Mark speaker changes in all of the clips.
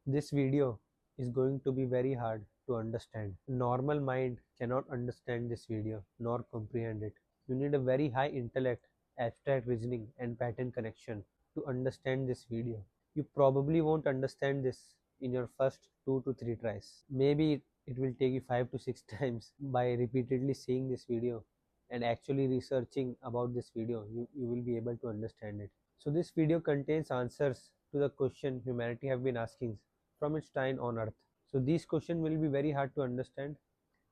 Speaker 1: This video is going to be very hard to understand. Normal mind cannot understand this video nor comprehend it. You need a very high intellect, abstract reasoning, and pattern connection to understand this video. You probably won't understand this in your first 2 to 3 tries. Maybe it will take you 5 to 6 times by repeatedly seeing this video and actually researching about this video. You will be able to understand it. So this video contains answers to the question humanity have been asking from its time on earth. So these questions will be very hard to understand.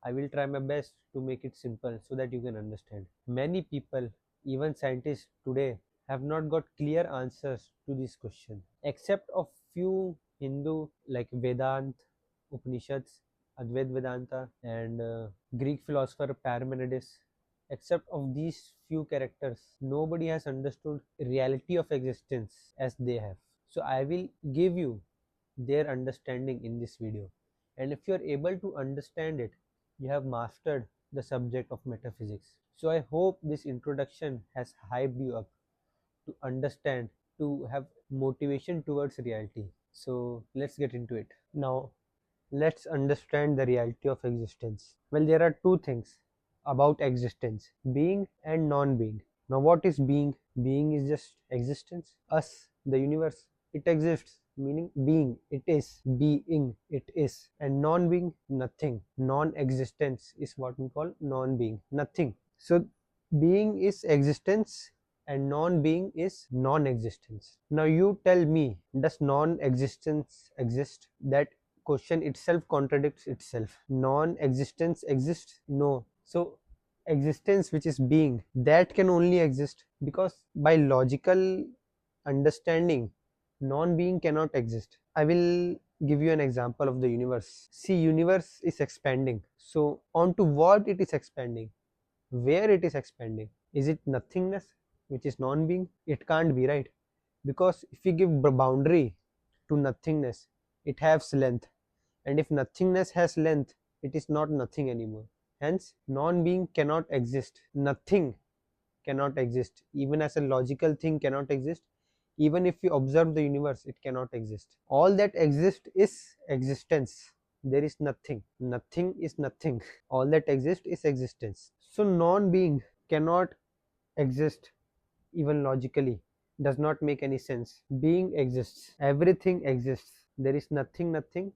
Speaker 1: I will try my best to make it simple so that you can understand. Many people, even scientists today, have not got clear answers to this question, except of few Hindu like Vedant, Upanishads, Advaita Vedanta, and Greek philosopher Parmenides. Except of these few characters, nobody has understood reality of existence as they have. So I will give you their understanding in this video, and if you are able to understand it, you have mastered the subject of metaphysics. So I hope this introduction has hyped you up to understand, to have motivation towards reality. So let's get into it. Now let's understand the reality of existence. Well, there are two things about existence: being and non-being. Now what is being? Being is just existence. Us, the universe, it exists, meaning being, it is. Being, it is. And non-being, nothing. Non-existence is what we call non-being, nothing. So being is existence and non-being is non-existence. Now you tell me, does non-existence exist? That question itself contradicts itself. Non-existence exists? No. So existence, which is being, that can only exist because by logical understanding, non-being cannot exist. I will give you an example of the universe. See, universe is expanding. So onto what it is expanding? Where it is expanding? Is it nothingness, which is non-being? It can't be, right? Because if we give boundary to nothingness, it has length, and if nothingness has length, it is not nothing anymore. Hence non-being cannot exist. Nothing cannot exist. Even as a logical thing cannot exist. Even if we observe the universe, it cannot exist. All that exists is existence. There is nothing. Nothing is nothing. All that exists is existence. So non-being cannot exist even logically. Does not make any sense. Being exists. Everything exists. There is nothing, nothing.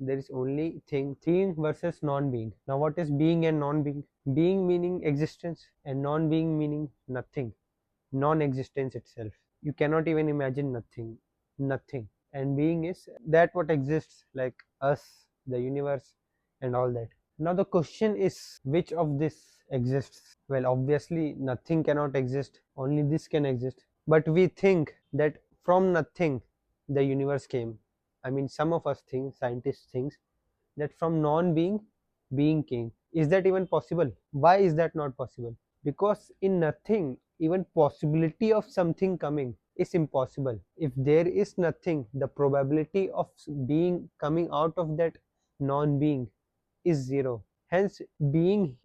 Speaker 1: There is only thing. Being versus non-being. Now what is being and non-being? Being meaning existence and non-being meaning nothing. Non-existence itself. You cannot even imagine nothing. Nothing. And being is that what exists, like us, the universe, and all that. Now the question is, which of this exists? Well, obviously nothing cannot exist, only this can exist. But we think that from nothing the universe came. I mean, some of us think, scientists think, that from non-being, being came. Is that even possible? Why is that not possible? Because in nothing, even possibility of something coming is impossible. If there is nothing, the probability of being coming out of that non-being is zero. Hence being,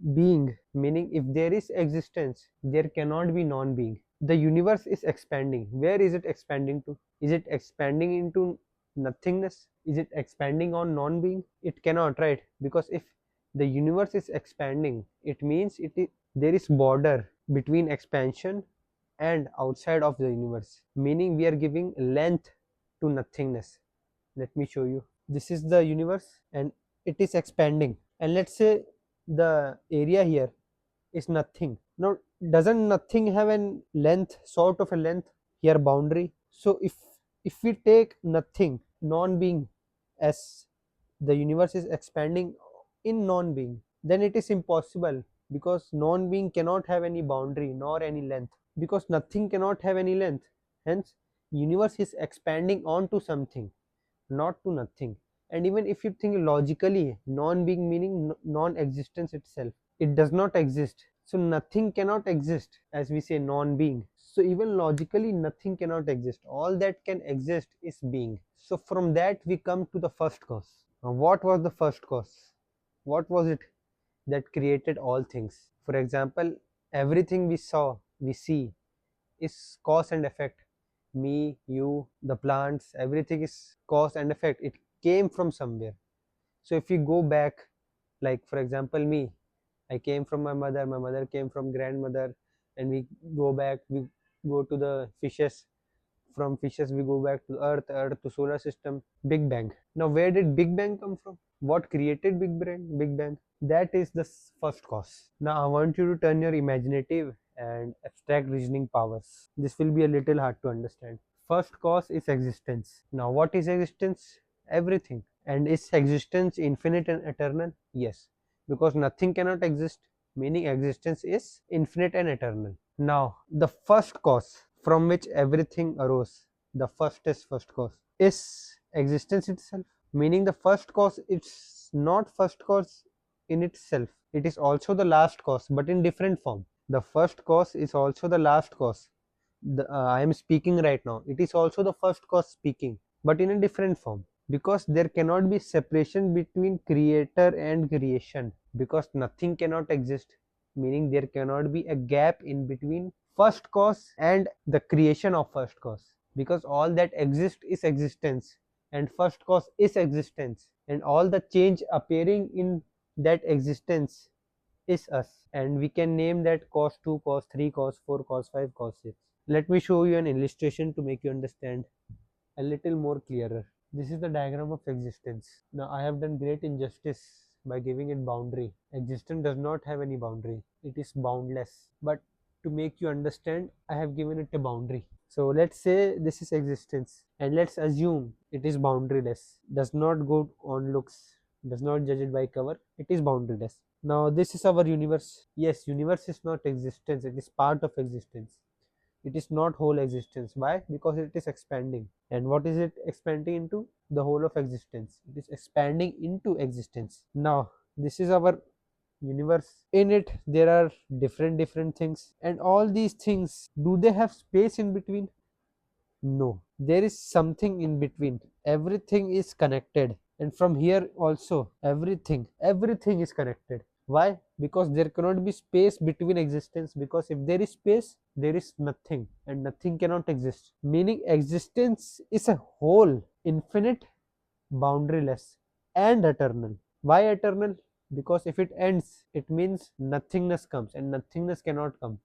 Speaker 1: meaning if there is existence, there cannot be non-being. The universe is expanding. Where is it expanding to? Is it expanding into nothingness? Is it expanding on non-being? It cannot, right? Because if the universe is expanding, it means there is border between expansion and outside of the universe, meaning we are giving length to nothingness. Let me show you. This is the universe and it is expanding, and let's say the area here is nothing. Now doesn't nothing have a length, sort of a length here, boundary? So if we take nothing, non-being, as the universe is expanding in non-being, then it is impossible, because non-being cannot have any boundary nor any length, because nothing cannot have any length. Hence universe is expanding onto something, not to nothing. And even if you think logically, non-being meaning non-existence itself, it does not exist. So nothing cannot exist, as we say non-being. So even logically nothing cannot exist. All that can exist is being. So from that we come to the first cause. Now what was the first cause? What was it that created all things? For example, everything we see is cause and effect. Me, you, the plants, everything is cause and effect. came from somewhere. So if we go back, like for example me, I came from my mother came from grandmother, and we go back, we go to the fishes, from fishes we go back to earth, earth to solar system, Big Bang. Now where did Big Bang come from? What created Big Bang? That is the first cause. Now I want you to turn your imaginative and abstract reasoning powers. This will be a little hard to understand. First cause is existence. Now what is existence? Everything. And is existence infinite and eternal? Yes, because nothing cannot exist, meaning existence is infinite and eternal. Now the first cause from which everything arose, the first cause, is existence itself, meaning the first cause, it's not first cause in itself, it is also the last cause, but in different form. The first cause is also the last cause. I am speaking right now, it is also the first cause speaking, but in a different form, because there cannot be separation between creator and creation, because nothing cannot exist, meaning there cannot be a gap in between first cause and the creation of first cause, because all that exists is existence, and first cause is existence, and all the change appearing in that existence is us, and we can name that cause 2, cause 3, cause 4, cause 5, cause 6. Let me show you an illustration to make you understand a little more clearer. This is the diagram of existence. Now I have done great injustice by giving it boundary. Existence does not have any boundary, it is boundless, but to make you understand, I have given it a boundary. So let's say this is existence, and let's assume it is boundaryless, does not go on looks, does not judge it by cover, it is boundaryless. Now this is our universe. Yes, universe is not existence, it is part of existence. It is not whole existence. Why? Because it is expanding. And what is it expanding into? The whole of existence. It is expanding into existence. Now this is our universe. In it there are different things, and all these things, do they have space in between? No, there is something in between. Everything is connected, and from here also everything is connected. Why? Because there cannot be space between existence, because if there is space, there is nothing, and nothing cannot exist, meaning existence is a whole, infinite, boundaryless, and eternal. Why eternal? Because if it ends, it means nothingness comes, and nothingness cannot come,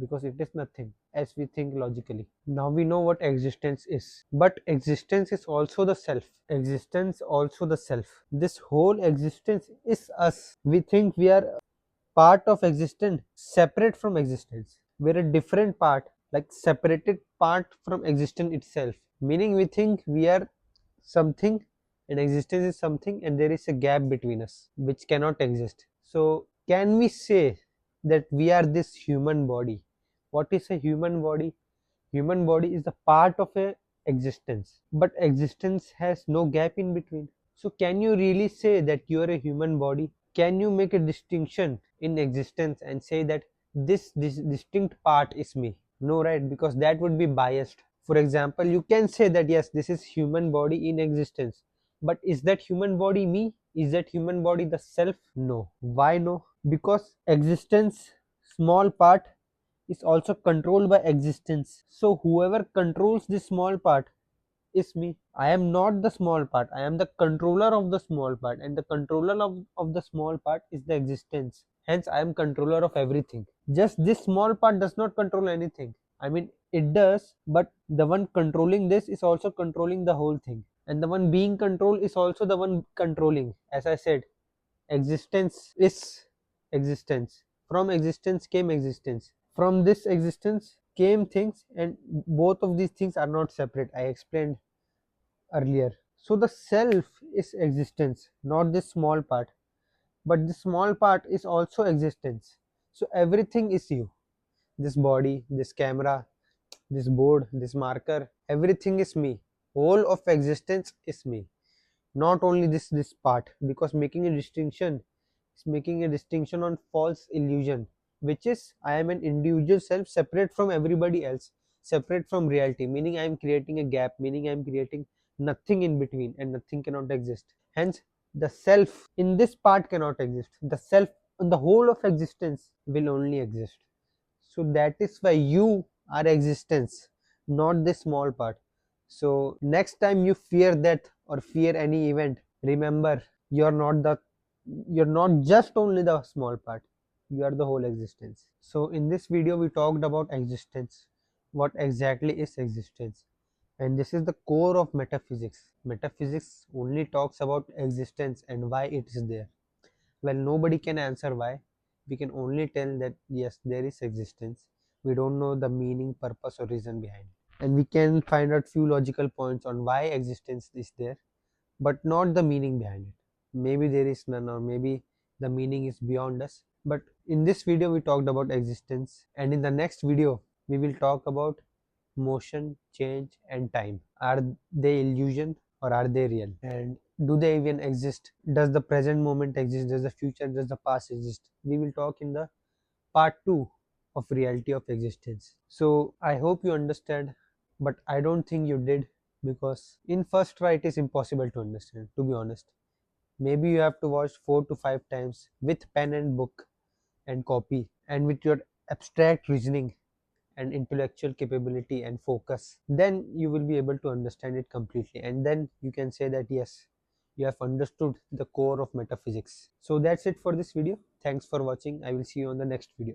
Speaker 1: because it is nothing as we think logically. Now we know what existence is, but existence is also the self. Existence also the self. This whole existence is us. We think we are part of existence, separate from existence. We're a different part, like separated part from existence itself, meaning we think we are something and existence is something, and there is a gap between us which cannot exist. So can we say that we are this human body? What is a human body? Human body is the part of a existence, but existence has no gap in between. So can you really say that you are a human body? Can you make a distinction in existence and say that this distinct part is me? No, right? Because that would be biased. For example, you can say that yes, this is human body in existence, but is that human body me? Is that human body the self? No. Why no? Because existence, small part, is also controlled by existence. So whoever controls this small part is me. I am not the small part, I am the controller of the small part, and the controller of the small part is the existence. Hence I am controller of everything. Just this small part does not control anything. I mean, it does, but the one controlling this is also controlling the whole thing, and the one being controlled is also the one controlling. As I said, existence is existence. From existence came existence. From this existence came things, and both of these things are not separate. I explained earlier. So the self is existence, not this small part, but this small part is also existence. So everything is you. This body, this camera, this board, this marker, everything is me. Whole of existence is me, not only this part, because making a distinction is making a distinction on false illusion, which is I am an individual self separate from everybody else, separate from reality, meaning I am creating a gap, meaning I am creating nothing in between, and nothing cannot exist. Hence the self in this part cannot exist. The self in the whole of existence will only exist. So that is why you are existence, not this small part. So next time you fear death or fear any event, remember you're not the you're not just only the small part, you are the whole existence. So in this video we talked about existence, what exactly is existence, and this is the core of metaphysics. Metaphysics only talks about existence and why it is there. Well, nobody can answer why. We can only tell that yes, there is existence. We don't know the meaning, purpose, or reason behind it. And we can find out few logical points on why existence is there, but not the meaning behind it. Maybe there is none, or maybe the meaning is beyond us. But in this video, we talked about existence, and in the next video, we will talk about motion, change, and time. Are they illusion or are they real? And do they even exist? Does the present moment exist? Does the future, does the past exist? We will talk in the part 2 of reality of existence. So I hope you understand, but I don't think you did, because in first try it is impossible to understand, to be honest. Maybe you have to watch 4 to 5 times with pen and book and copy, and with your abstract reasoning and intellectual capability and focus, then you will be able to understand it completely, and then you can say that yes, you have understood the core of metaphysics. So that's it for this video. Thanks for watching. I will see you on the next video.